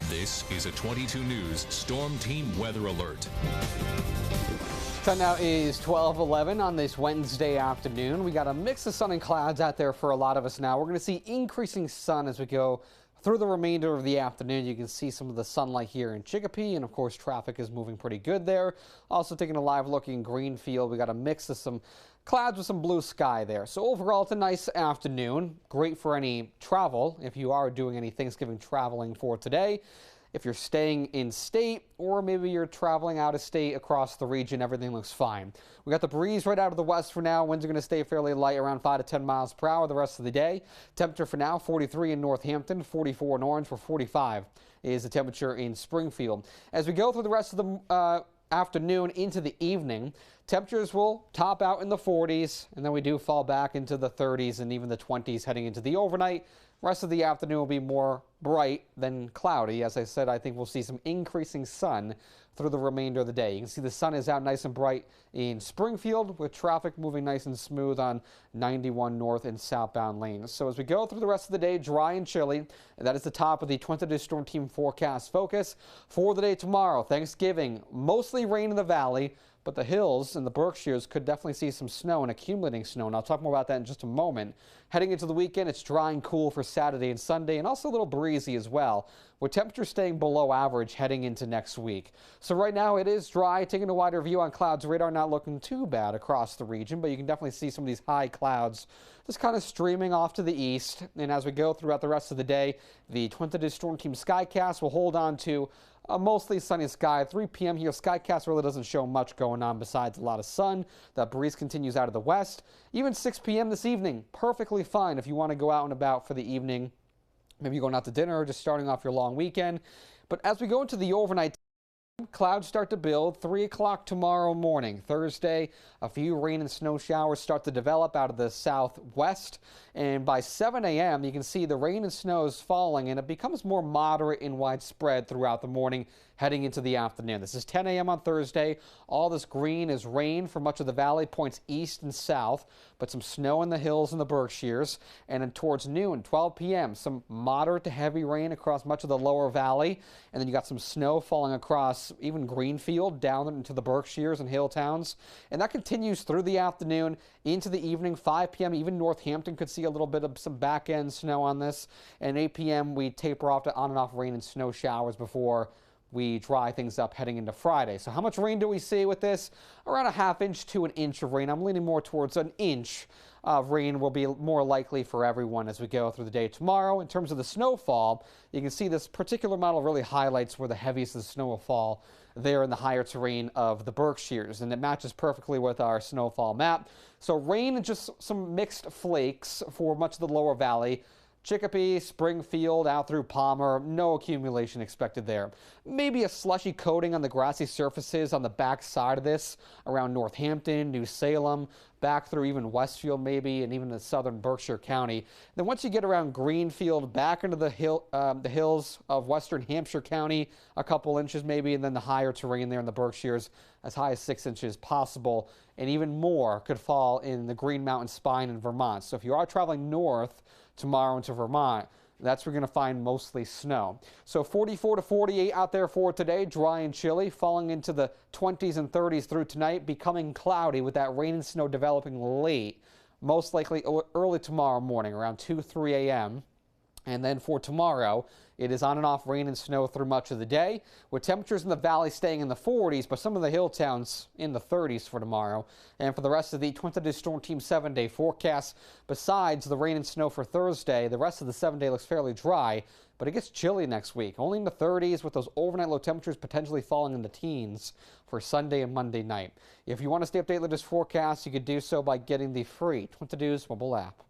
This is a 22 News Storm Team Weather Alert. Time now is 12:11 on this Wednesday afternoon. We got a mix of sun and clouds out there for a lot of us now. We're going to see increasing sun as we go through the remainder of the afternoon. You can see some of the sunlight here in Chicopee, and of course traffic is moving pretty good there. Also taking a live look in Greenfield. We got a mix of some clouds with some blue sky there. So overall, it's a nice afternoon. Great for any travel if you are doing any Thanksgiving traveling for today. If you're staying in state, or maybe you're traveling out of state across the region, everything looks fine. We got the breeze right out of the west for now. Winds are going to stay fairly light, around 5 to 10 miles per hour the rest of the day. Temperature for now, 43 in Northampton, 44 in Orange, for 45 is the temperature in Springfield. As we go through the rest of the afternoon into the evening, temperatures will top out in the 40s, and then we do fall back into the 30s and even the 20s heading into the overnight. Rest of the afternoon will be more bright than cloudy. As I said, I think we'll see some increasing sun through the remainder of the day. You can see the sun is out nice and bright in Springfield, with traffic moving nice and smooth on 91 north and southbound lanes. So as we go through the rest of the day, dry and chilly. That is the top of the 22 Storm Team forecast focus for the day tomorrow. Thanksgiving, mostly rain in the valley, but the hills and the Berkshires could definitely see some snow and accumulating snow, and I'll talk more about that in just a moment. Heading into the weekend, it's dry and cool for Saturday and Sunday, and also a little breezy as well, with temperatures staying below average heading into next week. So right now it is dry. Taking a wider view on clouds radar, not looking too bad across the region, but you can definitely see some of these high clouds just kind of streaming off to the east. And as we go throughout the rest of the day, the 22 Storm Team Skycast will hold on to a mostly sunny sky. 3 p.m. here, Skycast really doesn't show much going on besides a lot of sun. That breeze continues out of the west. Even 6 p.m. this evening, perfectly fine if you want to go out and about for the evening. Maybe you're going out to dinner or just starting off your long weekend. But as we go into the overnight, clouds start to build. 3 o'clock tomorrow morning, Thursday, a few rain and snow showers start to develop out of the southwest. And by 7 a.m., you can see the rain and snow is falling, and it becomes more moderate and widespread throughout the morning heading into the afternoon. This is 10 a.m. on Thursday. All this green is rain for much of the valley, points east and south, but some snow in the hills and the Berkshires. And then towards noon, 12 p.m., some moderate to heavy rain across much of the lower valley. And then you got some snow falling across even Greenfield down into the Berkshires and hill towns. And that continues through the afternoon into the evening. 5 p.m., even Northampton could see a little bit of some back end snow on this. And 8 p.m., we taper off to on and off rain and snow showers before we dry things up heading into Friday. So how much rain do we see with this? Around a ½ inch to an inch of rain. I'm leaning more towards an inch of rain will be more likely for everyone as we go through the day tomorrow. In terms of the snowfall, you can see this particular model really highlights where the heaviest of the snow will fall there in the higher terrain of the Berkshires, and it matches perfectly with our snowfall map. So rain and just some mixed flakes for much of the lower valley. Chicopee, Springfield, out through Palmer, no accumulation expected there. Maybe a slushy coating on the grassy surfaces on the back side of this around Northampton, New Salem, back through even Westfield maybe, and even the southern Berkshire County. Then once you get around Greenfield, back into the hills of western Hampshire County, a couple inches maybe, and then the higher terrain there in the Berkshires, as high as 6 inches possible, and even more could fall in the Green Mountain Spine in Vermont. So if you are traveling north tomorrow into Vermont, that's where you're going to find mostly snow. So 44 to 48 out there for today, dry and chilly, falling into the 20s and 30s through tonight, becoming cloudy with that rain and snow developing late, most likely early tomorrow morning, around 2, 3 a.m. And then for tomorrow, it is on and off rain and snow through much of the day, with temperatures in the valley staying in the 40s, but some of the hill towns in the 30s for tomorrow. And for the rest of the 22 Storm Team 7-day forecast, besides the rain and snow for Thursday, the rest of the 7-day looks fairly dry, but it gets chilly next week, only in the 30s, with those overnight low temperatures potentially falling in the teens for Sunday and Monday night. If you want to stay updated with this forecast, you could do so by getting the free 22 News mobile app.